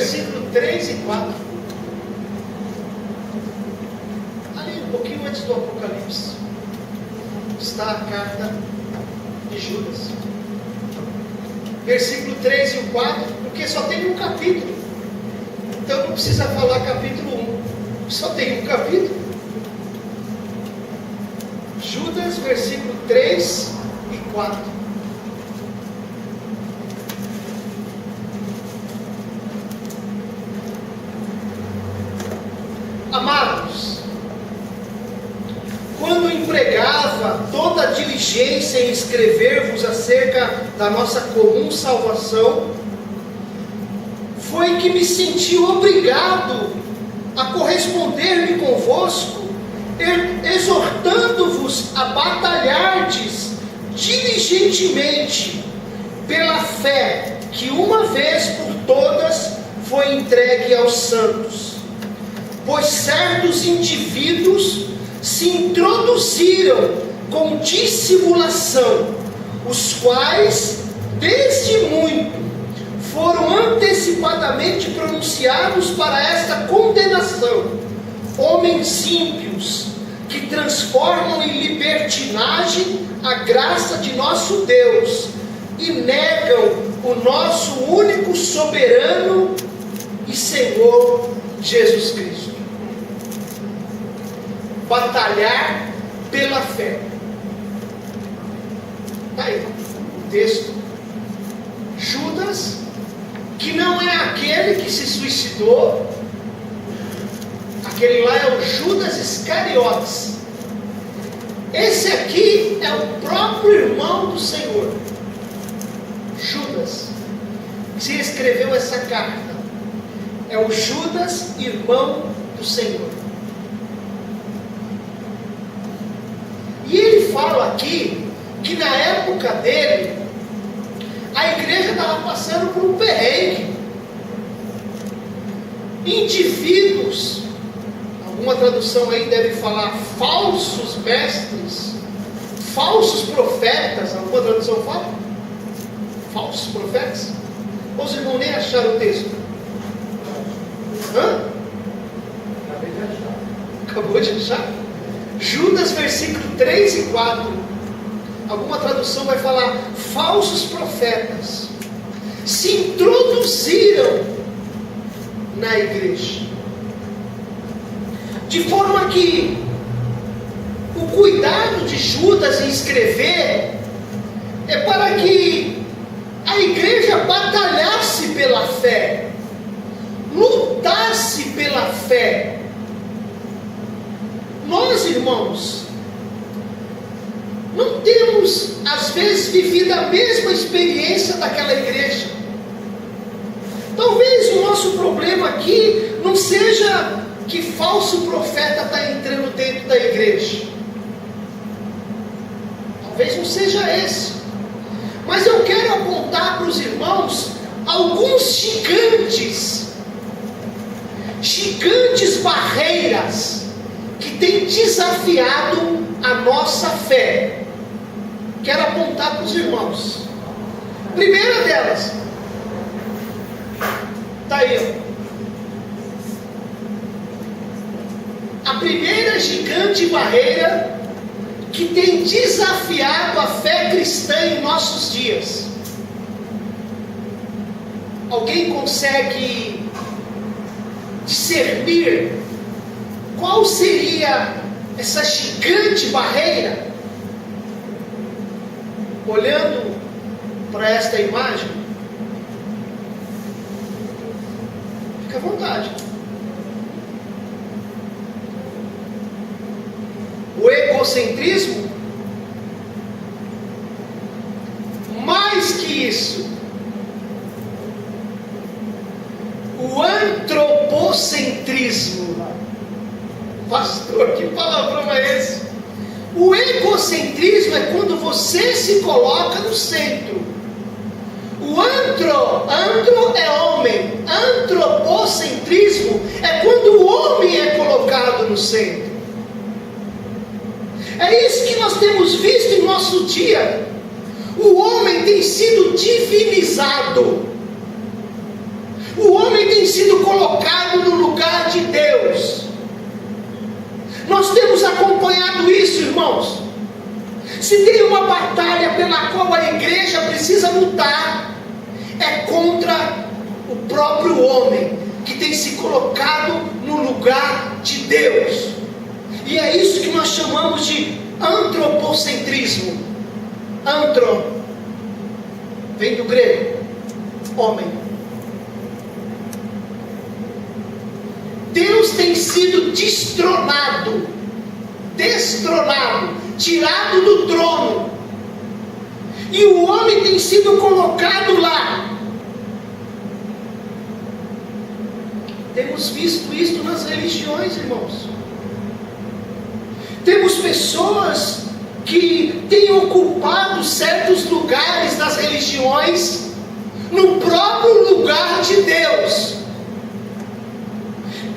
versículo 3 e 4. Ali um pouquinho antes do Apocalipse está a carta de Judas. Versículo 3 e o 4, porque só tem um capítulo. Então não precisa falar capítulo 1. Só tem um capítulo. Judas, versículo 3 e 4. Amados, quando empregava toda a diligência em escrever-vos acerca da nossa comum salvação, foi que me senti obrigado a corresponder-me convosco, exortando-vos a batalhardes diligentemente pela fé que uma vez por todas foi entregue aos santos. Pois certos indivíduos se introduziram com dissimulação, os quais, desde muito, foram antecipadamente pronunciados para esta condenação, homens ímpios, que transformam em libertinagem a graça de nosso Deus, e negam o nosso único soberano e Senhor Jesus Cristo. Batalhar pela fé. Está aí o texto. Judas, que não é aquele que se suicidou, aquele lá é o Judas Iscariotes. Esse aqui é o próprio irmão do Senhor, Judas, que escreveu essa carta. É o Judas, irmão do Senhor. E ele fala aqui que na época dele, a igreja estava passando por um perrengue. Indivíduos, alguma tradução aí deve falar falsos mestres, falsos profetas, alguma tradução fala? Falsos profetas? Ou os irmãos nem acharam o texto? Hã? Acabou de achar? Judas, versículo 3 e 4. Alguma tradução vai falar falsos profetas se introduziram na igreja, de forma que o cuidado de Judas em escrever é para que a igreja batalhasse pela fé, lutasse pela fé. Nós, irmãos, não temos às vezes vivido a mesma experiência daquela igreja. Talvez o nosso problema aqui não seja que falso profeta está entrando dentro da igreja. Talvez não seja esse. Mas eu quero apontar para os irmãos alguns gigantes barreiras que têm desafiado a nossa fé. Quero apontar para os irmãos. Primeira delas, está aí, a primeira gigante barreira que tem desafiado a fé cristã em nossos dias. Alguém consegue discernir qual seria essa gigante barreira? Olhando para esta imagem, fica à vontade. O egocentrismo? Mais que isso, o antropocentrismo. Pastor, que palavrão é esse? O egocentrismo é quando você se coloca no centro. O antro é homem. Antropocentrismo é quando o homem é colocado no centro. É isso que nós temos visto em nosso dia. O homem tem sido divinizado. O homem tem tem sido colocado no lugar de Deus. Nós temos acompanhado isso, irmãos. Se tem uma batalha pela qual a igreja precisa lutar, é contra o próprio homem, que tem se colocado no lugar de Deus. E é isso que nós chamamos de antropocentrismo. Antro vem do grego, homem. Deus tem sido destronado, tirado do trono, e o homem tem sido colocado lá. Temos visto isso nas religiões, irmãos. Temos pessoas que têm ocupado certos lugares das religiões no próprio lugar de Deus.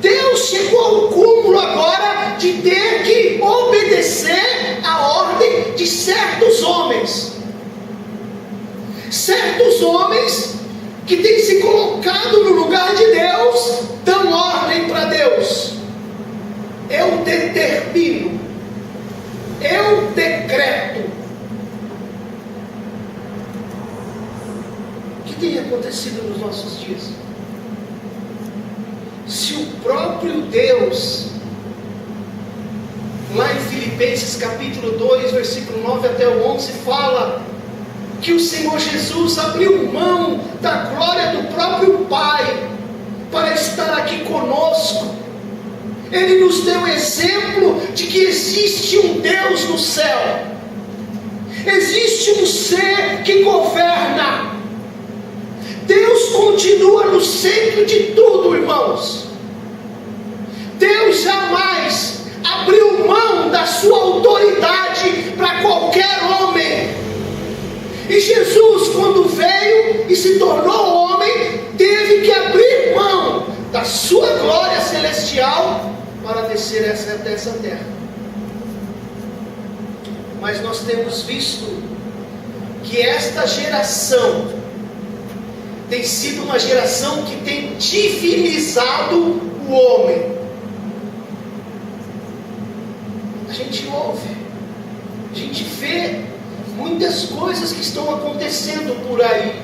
Deus chegou ao cúmulo agora de ter que obedecer à ordem de certos homens. Certos homens que têm se colocado no lugar de Deus, dão ordem para Deus. Eu determino, eu decreto. O que tem acontecido nos nossos dias? Se o próprio Deus, lá em Filipenses capítulo 2, versículo 9 até o 11, fala que o Senhor Jesus abriu mão da glória do próprio Pai para estar aqui conosco. Ele nos deu exemplo de que existe um Deus no céu, existe um ser que governa. Deus continua no centro de tudo, irmãos. Deus jamais abriu mão da sua autoridade para qualquer homem. E Jesus, quando veio e se tornou homem, teve que abrir mão da sua glória celestial para descer até essa terra. Mas nós temos visto que esta geração tem sido uma geração que tem divinizado o homem. A gente ouve, a gente vê muitas coisas que estão acontecendo por aí.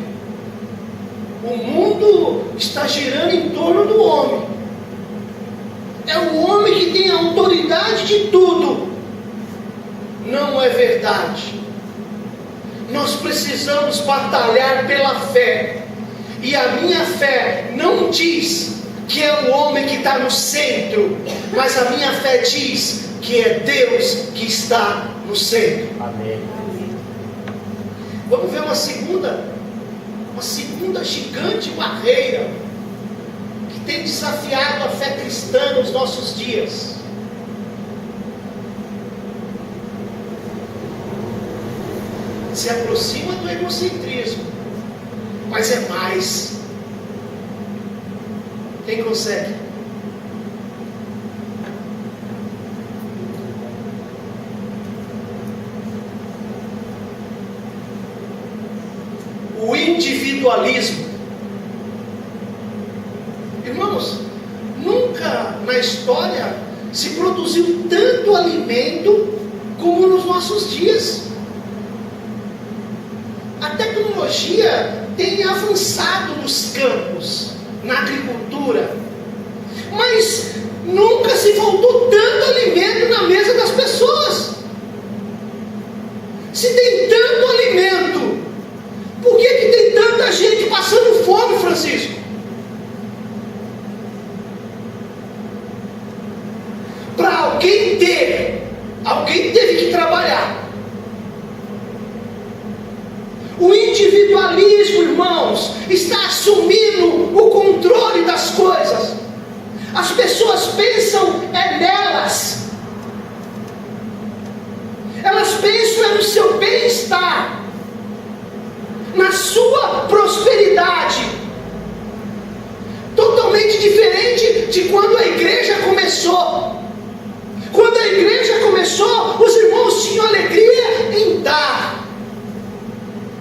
O mundo está girando em torno do homem. É o homem que tem a autoridade de tudo. Não é verdade. Nós precisamos batalhar pela fé. E a minha fé não diz que é o homem que está no centro, mas a minha fé diz que é Deus que está no centro. Amém. Vamos ver uma segunda gigante barreira que tem desafiado a fé cristã nos nossos dias. Se aproxima do egocentrismo, mas é mais. Quem consegue? O individualismo. Irmãos, nunca na história se produziu tanto alimento como nos nossos dias. A tecnologia tem avançado nos campos, na agricultura, mas nunca se faltou tanto alimento na mesa das pessoas. Se tem tanto alimento, por que tem tanta gente passando fome, Francisco? Para alguém ter, alguém teve que trabalhar. O individualismo, irmãos, está assumindo o controle das coisas. As pessoas pensam nelas. Elas pensam no seu bem-estar, na sua prosperidade. Totalmente diferente de quando a igreja começou. Quando a igreja começou, os irmãos tinham alegria em dar.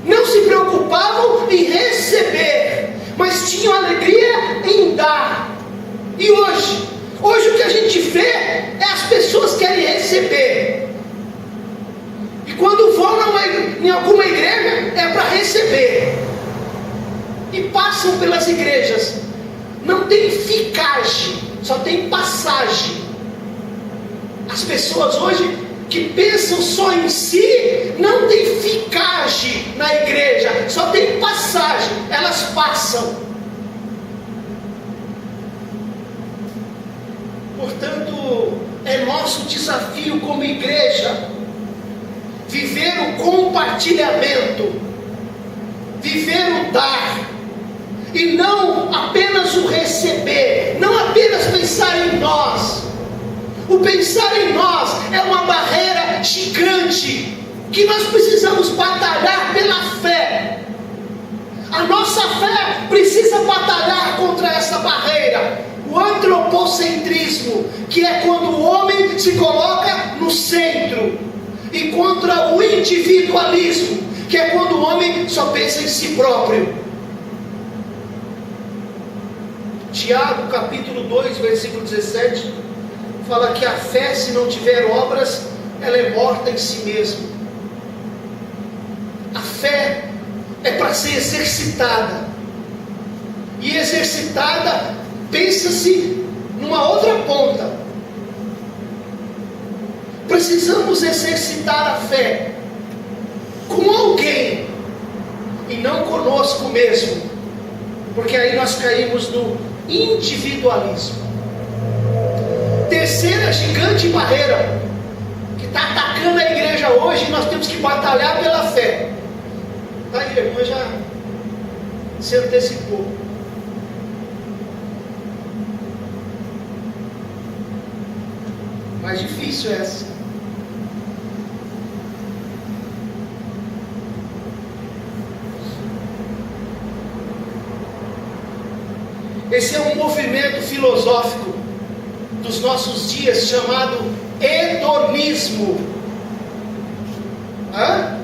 Não se preocupavam em receber, mas tinham alegria em em dar. E hoje o que a gente vê é as pessoas querem receber. E quando vão em alguma igreja é para receber. E passam pelas igrejas. Não tem ficagem, só tem passagem. As pessoas hoje que pensam só em si, não tem ficagem na igreja, só tem passagem, elas passam. Portanto, é nosso desafio como igreja, viver o compartilhamento, viver o dar, e não apenas o receber, não apenas pensar em nós. O pensar em nós é uma barreira gigante, que nós precisamos batalhar pela fé. A nossa fé precisa batalhar contra essa barreira. O antropocentrismo, que é quando o homem se coloca no centro, e contra o individualismo, que é quando o homem só pensa em si próprio. Tiago capítulo 2, versículo 17, fala que a fé, se não tiver obras, ela é morta em si mesma. A fé é para ser exercitada, e exercitada, pensa-se numa outra ponta. Precisamos exercitar a fé com alguém, e não conosco mesmo, porque aí nós caímos no individualismo. Terceira gigante barreira que está atacando a igreja hoje, e nós temos que batalhar pela fé. Tá aí, a irmã já se antecipou. Mais difícil essa. Esse é um movimento filosófico dos nossos dias chamado hedonismo.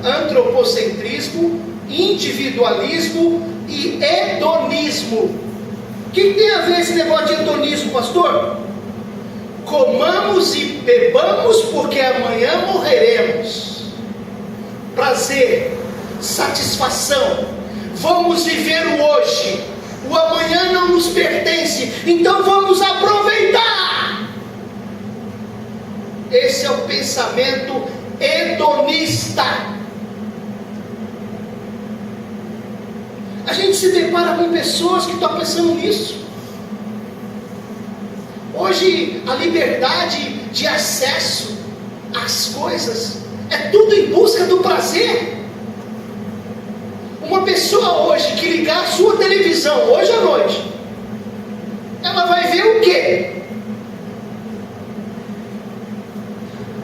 Antropocentrismo, individualismo e hedonismo. O que tem a ver esse negócio de hedonismo, pastor? Comamos e bebamos porque amanhã morreremos. Prazer, satisfação. Vamos viver o hoje. O amanhã não nos pertence, então vamos aproveitar. Esse é o pensamento hedonista. A gente se depara com pessoas que estão pensando nisso. Hoje a liberdade de acesso às coisas é tudo em busca do prazer. Uma pessoa hoje que ligar a sua televisão hoje à noite, ela vai ver o quê?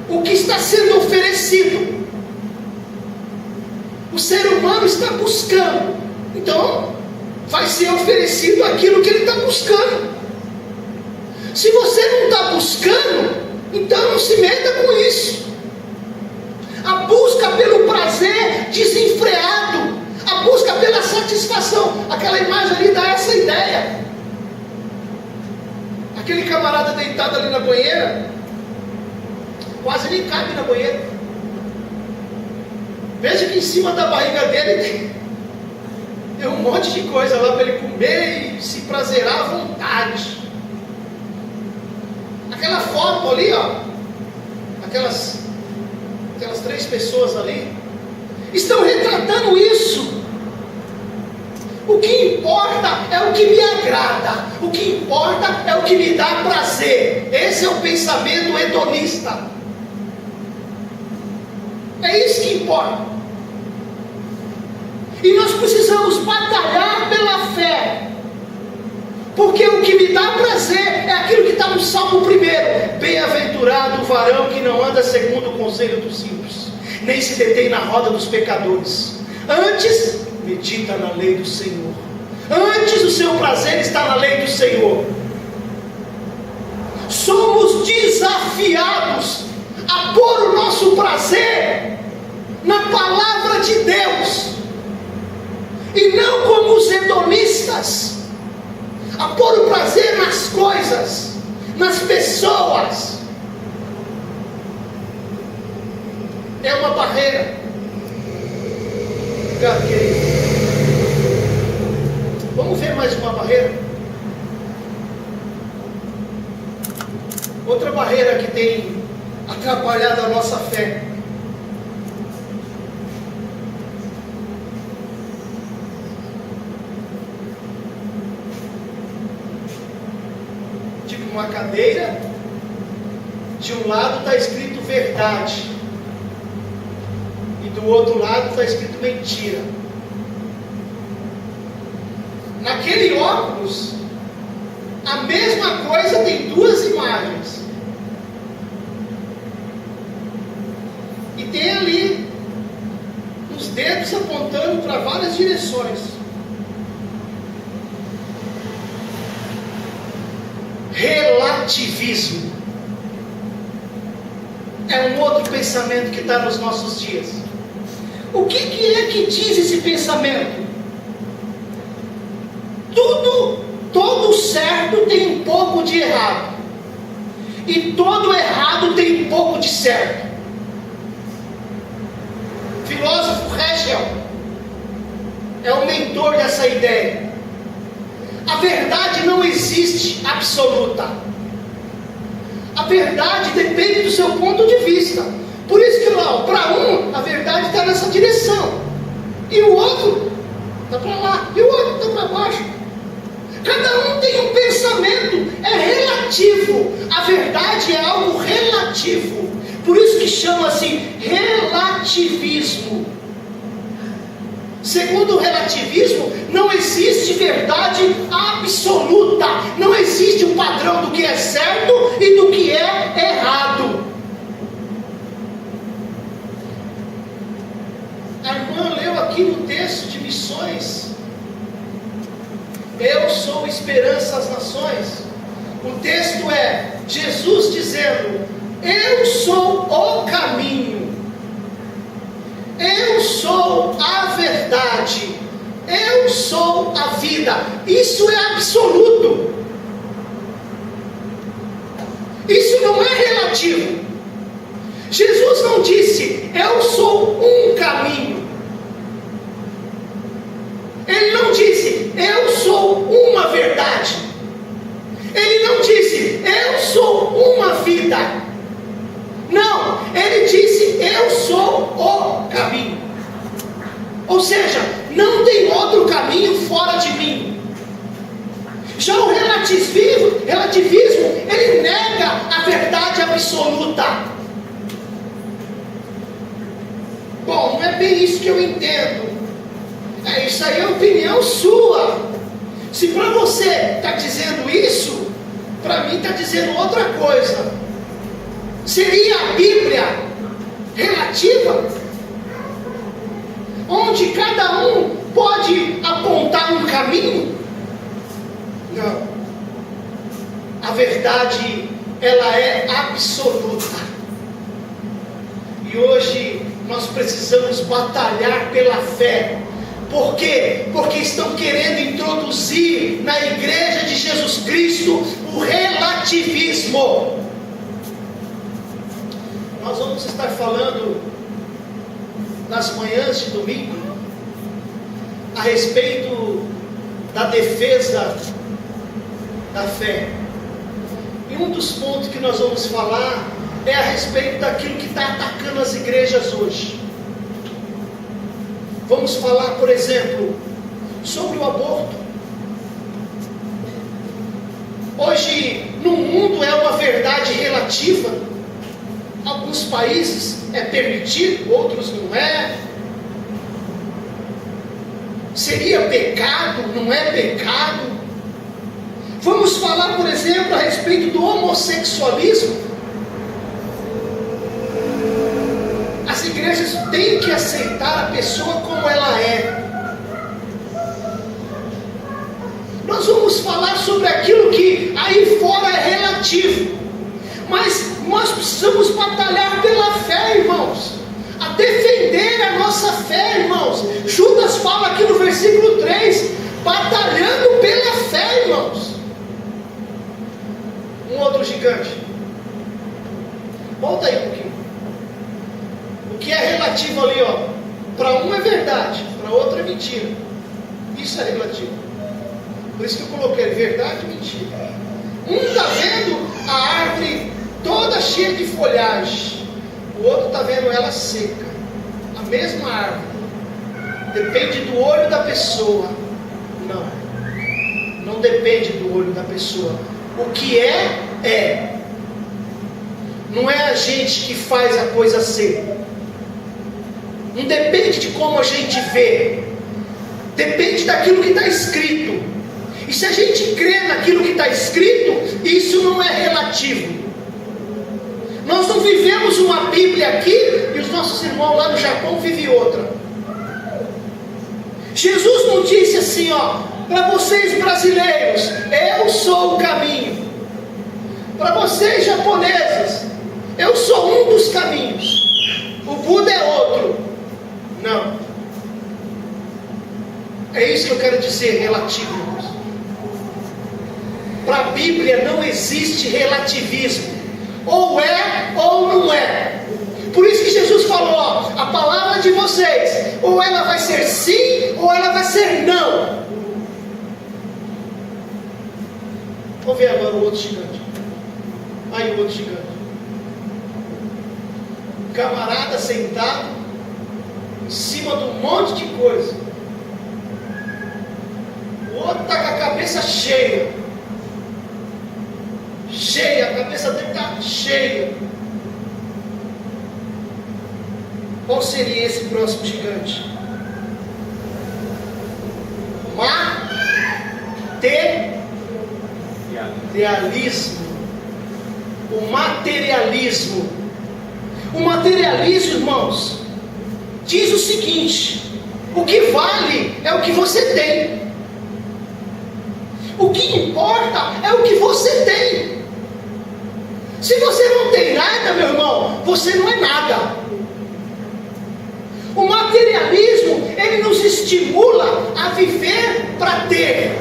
O que está sendo oferecido. O ser humano está buscando, então vai ser oferecido aquilo que ele está buscando. Se você não está buscando, então não se meta com isso. A busca pelo prazer desenfreado, a busca pela satisfação. Aquela imagem ali dá essa ideia. Aquele camarada deitado ali na banheira, quase nem cabe na banheira. Veja que em cima da barriga dele tem um monte de coisa lá para ele comer e se prazerar à vontade. Aquela foto ali, ó, aquelas 3 pessoas ali, estão retratando isso. O que importa é o que me agrada, o que importa é o que me dá prazer. Esse é o pensamento hedonista. É isso que importa. E nós precisamos batalhar pela fé, porque o que me dá prazer é aquilo que está no Salmo 1. Bem-aventurado o varão que não anda segundo o conselho dos ímpios, nem se detém na roda dos pecadores, antes medita na lei do Senhor. Antes o seu prazer está na lei do Senhor. Somos desafiados a pôr o nosso prazer na palavra de Deus, e não como os hedonistas. a pôr o prazer nas coisas, nas pessoas. É uma barreira. Obrigado, querido. Vamos ver mais uma barreira. Outra barreira que tem atrapalhado a nossa fé. Tipo uma cadeira, de um lado está escrito verdade, e do outro lado está escrito mentira. Naquele óculos, a mesma coisa tem duas imagens. E tem ali os dedos apontando para várias direções. Relativismo é um outro pensamento que está nos nossos dias. O que é que diz esse pensamento? Todo certo tem um pouco de errado, e todo errado tem um pouco de certo. Filósofo Hegel é o mentor dessa ideia. A verdade não existe absoluta. A verdade depende do seu ponto de vista. Por isso que lá, para um, a verdade está nessa direção, e o outro está para lá, e o outro está para baixo. Cada um tem um pensamento, é relativo. A verdade é algo relativo. Por isso que chama-se relativismo. Segundo o relativismo, não existe verdade absoluta. Não existe um padrão do que é certo e do que é errado. A irmã leu aqui no texto de missões: eu sou esperança às nações. O texto é Jesus dizendo: eu sou o caminho, eu sou a verdade, eu sou a vida. Isso é absoluto. Isso não é relativo. Jesus não disse: eu sou um caminho. Ele não disse: eu sou uma verdade. Ele não disse: eu sou uma vida. Não, ele disse: eu sou o caminho. Ou seja, não tem outro caminho fora de mim. Já o relativismo, ele nega a verdade absoluta. Bom, não é bem isso que eu entendo. Isso aí é opinião sua. Se para você está dizendo isso, para mim está dizendo outra coisa. Seria a Bíblia relativa? Onde cada um pode apontar um caminho? Não. A verdade, ela é absoluta. E hoje nós precisamos batalhar pela fé. Por quê? Porque estão querendo introduzir na igreja de Jesus Cristo o relativismo. Nós vamos estar falando nas manhãs de domingo a respeito da defesa da fé. E um dos pontos que nós vamos falar é a respeito daquilo que está atacando as igrejas hoje. Vamos falar, por exemplo, sobre o aborto. Hoje, no mundo, é uma verdade relativa. Alguns países é permitido, outros não é. Seria pecado, não é pecado. Vamos falar, por exemplo, a respeito do homossexualismo. As igrejas têm que aceitar a pessoa como ela é. Nós vamos falar sobre aquilo que aí fora é relativo, mas nós precisamos batalhar pela fé, irmãos, a defender a nossa fé, irmãos. Judas fala aqui no versículo 3, batalhando pela fé, irmãos. outro gigante. Volta aí um pouquinho. O que é relativo ali, ó, para um é verdade, para outro é mentira. Isso é relativo. Por isso que eu coloquei verdade e mentira. Um está vendo a árvore toda cheia de folhagem, o outro está vendo ela seca. A mesma árvore. Depende do olho da pessoa. Não depende do olho da pessoa. O que é. Não é a gente que faz a coisa ser. Não depende de como a gente vê. Depende daquilo que está escrito. E se a gente crê naquilo que está escrito, isso não é relativo. Nós não vivemos uma Bíblia aqui e os nossos irmãos lá no Japão vivem outra. Jesus não disse assim, ó, para vocês brasileiros, eu sou o caminho. Para vocês japoneses, eu sou um dos caminhos. O Buda é outro. Não. É isso que eu quero dizer, relativo. Para a Bíblia não existe relativismo. Ou é ou não é. Por isso que Jesus falou, ó, a palavra de vocês, ou ela vai ser sim, ou ela vai ser não. Vamos ver agora o outro gigante. Aí o outro gigante. Camarada sentado em cima de um monte de coisa. O outro está com a cabeça cheia. A cabeça dele está cheia. Qual seria esse próximo gigante? Materialismo. O materialismo. O materialismo, irmãos, diz o seguinte: o que vale é o que você tem. O que importa é o que você tem. Se você não tem nada, meu irmão, você não é nada. O materialismo, ele nos estimula a viver para ter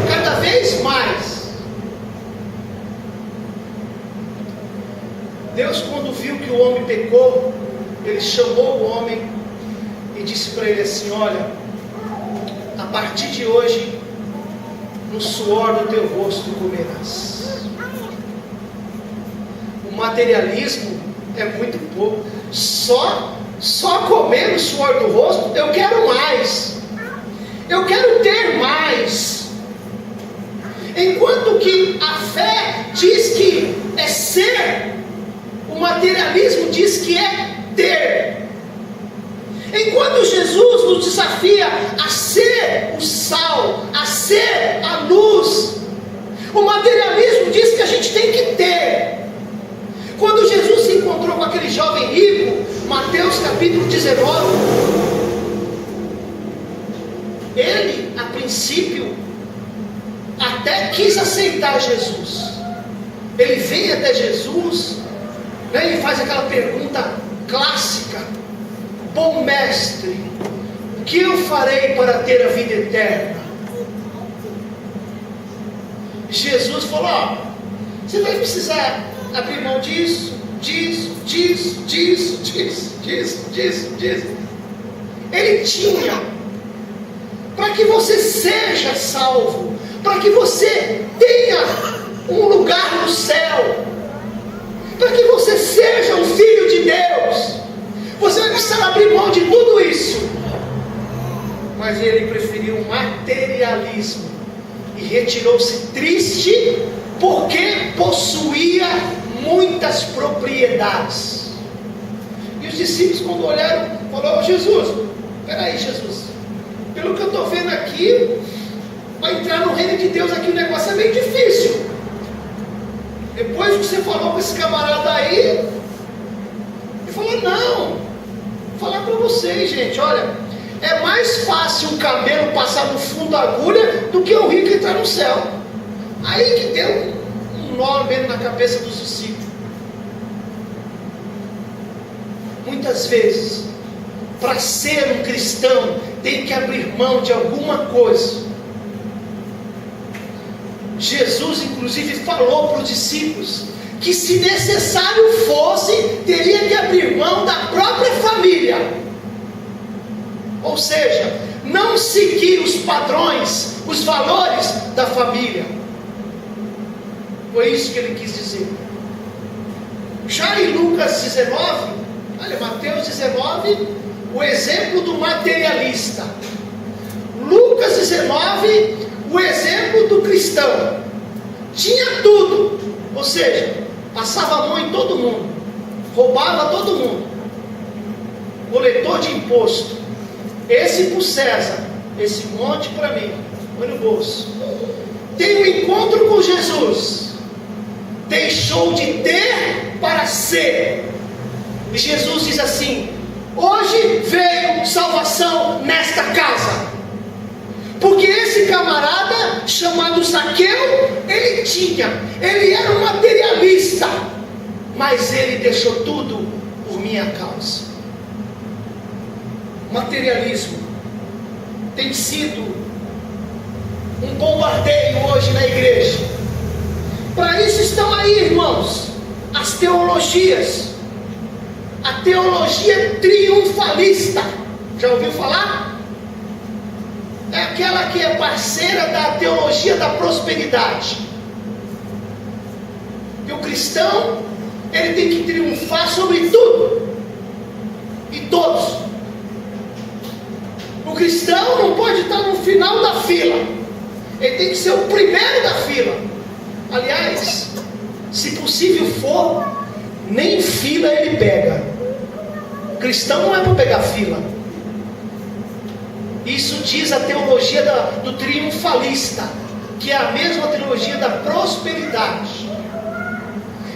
cada vez mais. Deus, quando viu que o homem pecou, ele chamou o homem e disse para ele assim: olha, a partir de hoje, no suor do teu rosto comerás. O materialismo é muito pouco. Só comer no suor do rosto, eu quero mais. Eu quero ter mais. Enquanto que a fé diz que é ser, o materialismo diz que é ter. Enquanto Jesus nos desafia a ser o sal, a ser a luz, o materialismo diz que a gente tem que ter. Quando Jesus se encontrou com aquele jovem rico, Mateus capítulo 19, ele, a princípio, até quis aceitar Jesus. Ele vem até Jesus, né, ele faz aquela pergunta clássica: bom mestre, o que eu farei para ter a vida eterna? Jesus falou: ó, você vai precisar abrir mão disso. Ele tinha, para que você seja salvo, para que você tenha um lugar no céu, para que você seja um filho de Deus, você vai precisar abrir mão de tudo isso. Mas ele preferiu o materialismo e retirou-se triste, porque possuía muitas propriedades. E os discípulos, quando olharam, falaram: oh, Jesus, peraí, Jesus, pelo que eu estou vendo aqui, para entrar no reino de Deus aqui o negócio é meio difícil. Depois que você falou com esse camarada aí, ele falou: não, vou falar para vocês, gente, olha, é mais fácil um camelo passar no fundo da agulha do que o rico entrar no céu. Aí que deu um nó mesmo na cabeça dos discípulos. Muitas vezes, para ser um cristão, tem que abrir mão de alguma coisa. Jesus inclusive falou para os discípulos que, se necessário fosse, teria que abrir mão da própria família. Ou seja, não seguir os padrões, os valores da família. Foi isso que ele quis dizer. Já em Lucas 19, olha, Mateus 19, o exemplo do materialista. Lucas 19, o exemplo do cristão. Tinha tudo, ou seja, passava a mão em todo mundo, roubava todo mundo, coletor de imposto, esse por César, esse monte para mim, põe no bolso. Tem um encontro com Jesus, deixou de ter para ser, e Jesus diz assim: hoje veio salvação nesta casa. Porque esse camarada chamado Zaqueu, ele era um materialista, mas ele deixou tudo por minha causa. Materialismo tem sido um bombardeio hoje na igreja. Para isso estão aí, irmãos, as teologias. A teologia triunfalista, já ouviu falar? É aquela que é parceira da teologia da prosperidade. E o cristão, ele tem que triunfar sobre tudo e todos. O cristão não pode estar no final da fila, ele tem que ser o primeiro da fila. Aliás, se possível for, nem fila ele pega. O cristão não é para pegar fila. Isso diz a teologia do triunfalista, que é a mesma teologia da prosperidade.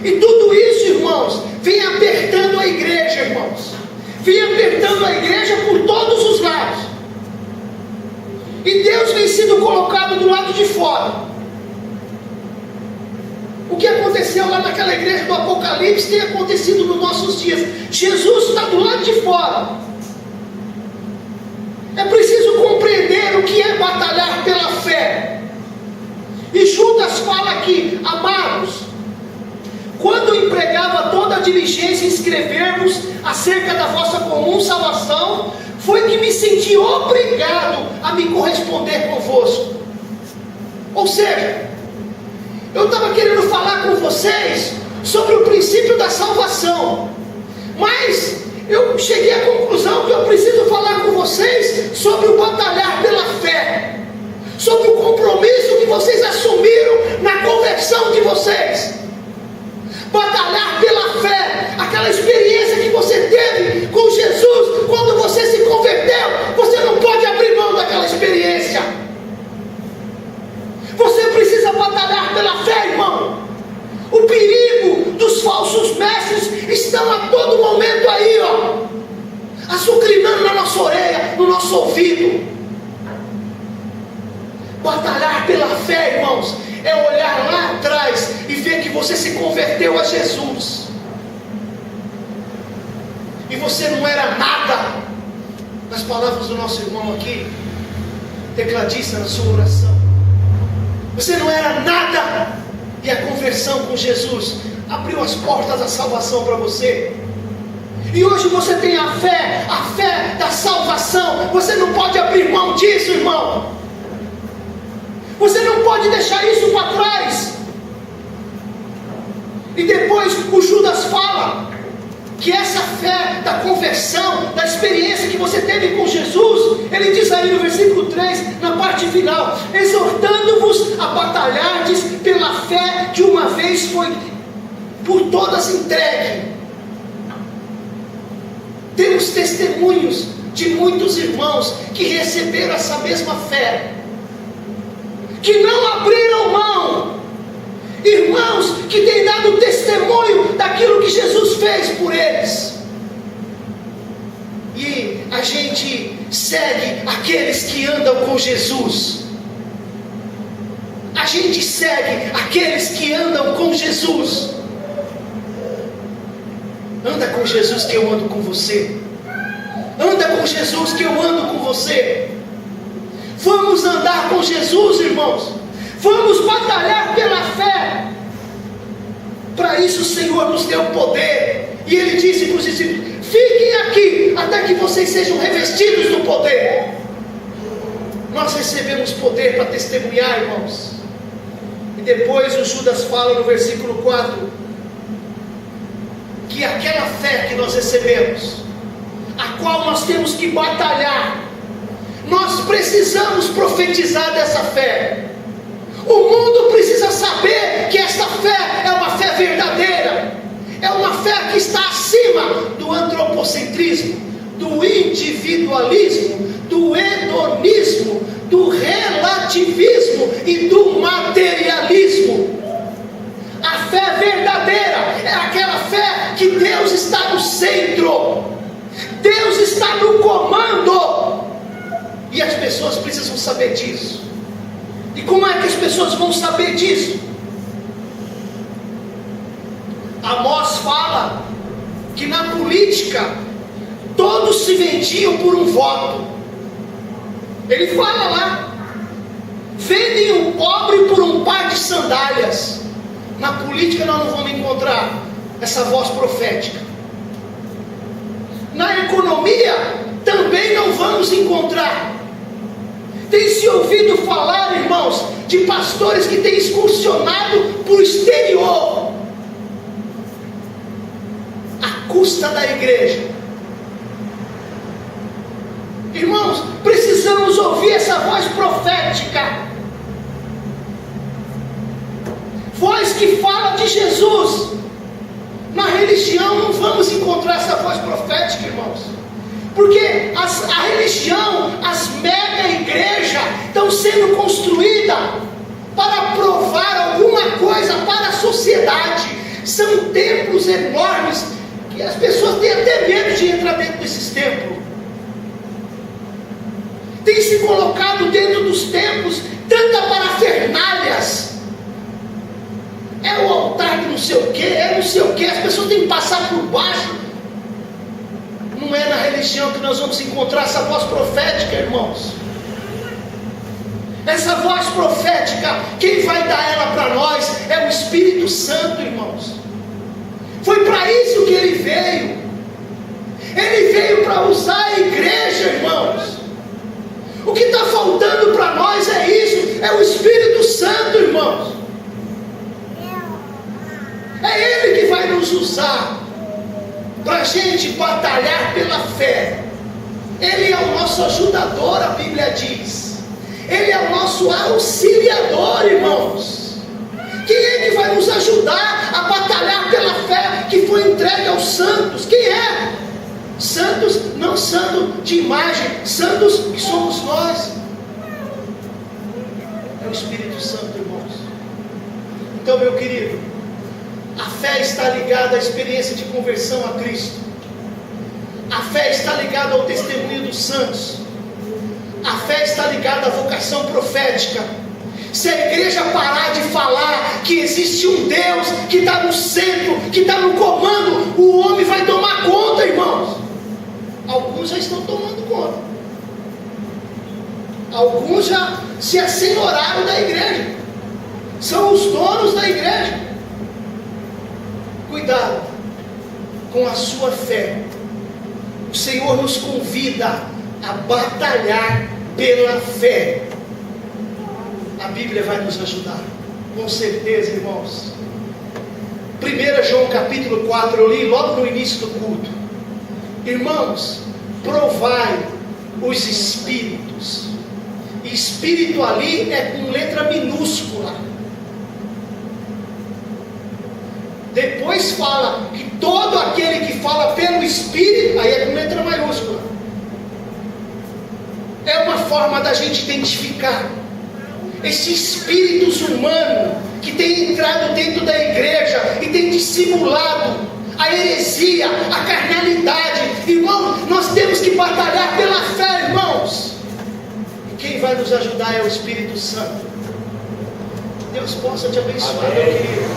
E tudo isso, irmãos, vem apertando a igreja, irmãos. Vem apertando a igreja por todos os lados. E Deus vem sendo colocado do lado de fora. O que aconteceu lá naquela igreja do Apocalipse tem acontecido nos nossos dias. Jesus está do lado de fora. É preciso compreender o que é batalhar pela fé. E Judas fala aqui: amados, quando empregava toda a diligência em escrevermos acerca da vossa comum salvação, foi que me senti obrigado a me corresponder convosco. Ou seja, eu estava querendo falar com vocês sobre o princípio da salvação, mas eu cheguei à conclusão que eu preciso falar com vocês sobre o batalhar pela fé, sobre o compromisso que vocês assumiram na conversão de vocês. Batalhar pela fé, aquela experiência que você teve com Jesus quando você se converteu, você não pode abrir mão daquela experiência. Você precisa batalhar pela fé, irmão. O perigo dos falsos mestres estão a todo momento aí, ó, açucrinando na nossa orelha, no nosso ouvido. Batalhar pela fé, irmãos, é olhar lá atrás e ver que você se converteu a Jesus, e você não era nada, nas palavras do nosso irmão aqui, tecladista, na sua oração. Você não era nada, e a conversão com Jesus abriu as portas da salvação para você. E hoje você tem a fé da salvação. Você não pode abrir mão disso, irmão. Você não pode deixar isso para trás. E depois o Judas fala que essa fé da conversão, da experiência que você teve com Jesus, ele diz aí no versículo 3, na parte final: exortando-vos a batalhardes pela fé que uma vez foi por todas entregue. Temos testemunhos de muitos irmãos que receberam essa mesma fé, que não abriram mão, irmãos que têm dado testemunho daquilo que Jesus fez por eles. E a gente segue aqueles que andam com Jesus. A gente segue aqueles que andam com Jesus. Anda com Jesus que eu ando com você. Anda com Jesus que eu ando com você. Vamos andar com Jesus, irmãos. Vamos batalhar pela fé. Para isso o Senhor nos deu poder. E Ele disse para os discípulos: fiquem aqui até que vocês sejam revestidos do poder. Nós recebemos poder para testemunhar, irmãos. E depois o Judas fala no versículo 4 que aquela fé que nós recebemos, a qual nós temos que batalhar, nós precisamos profetizar dessa fé. O mundo precisa saber que essa fé é uma fé verdadeira, é uma fé que está acima do antropocentrismo, do individualismo, do hedonismo, do relativismo e do materialismo. A fé verdadeira é aquela fé que Deus está no centro, Deus está no comando, e as pessoas precisam saber disso. E como é que as pessoas vão saber disso? Amós fala que na política todos se vendiam por um voto. Ele fala lá: vendem o pobre por um par de sandálias. Na política nós não vamos encontrar essa voz profética. Na economia também não vamos encontrar. Tem se ouvido falar, irmãos, de pastores que têm excursionado para o exterior, à custa da igreja. Irmãos, precisamos ouvir essa voz profética, voz que fala de Jesus. Na religião não vamos encontrar essa voz profética, irmãos, porque a religião, as mega igrejas estão sendo construídas para provar alguma coisa para a sociedade. São templos enormes que as pessoas têm até medo de entrar dentro desses templos. Tem se colocado dentro dos templos tanta parafernálias. É o altar de não sei o que, é não sei o que, as pessoas têm que passar por baixo. Não é na religião que nós vamos encontrar essa voz profética, irmãos. Essa voz profética, quem vai dar ela para nós é o Espírito Santo, irmãos. Foi para isso que Ele veio. Ele veio para usar a igreja, irmãos. O que está faltando para nós é isso, é o Espírito Santo, irmãos. É Ele que vai nos usar para a gente batalhar pela fé. Ele é o nosso ajudador, a Bíblia diz. Ele é o nosso auxiliador, irmãos. Quem é que vai nos ajudar a batalhar pela fé que foi entregue aos santos? Quem é? Santos, não santo de imagem, santos que somos nós. É o Espírito Santo, irmãos. Então, meu querido, a fé está ligada à experiência de conversão a Cristo. A fé está ligada ao testemunho dos santos. A fé está ligada à vocação profética. Se a igreja parar de falar que existe um Deus que está no centro, que está no comando, o homem vai tomar conta, irmãos. Alguns já estão tomando conta. Alguns já se assenhoraram da igreja. São os donos da igreja. Cuidado com a sua fé. O Senhor nos convida a batalhar pela fé. A Bíblia vai nos ajudar, com certeza, irmãos. 1 João capítulo 4, eu li logo no início do culto. Irmãos, provai os espíritos. Espírito ali é com letra minúscula. Depois fala que todo aquele que fala pelo Espírito, aí é com letra maiúscula. É uma forma da gente identificar esses espíritos humanos que têm entrado dentro da igreja e têm dissimulado a heresia, a carnalidade. Irmãos, nós temos que batalhar pela fé, irmãos. E quem vai nos ajudar é o Espírito Santo. Deus possa te abençoar, meu querido.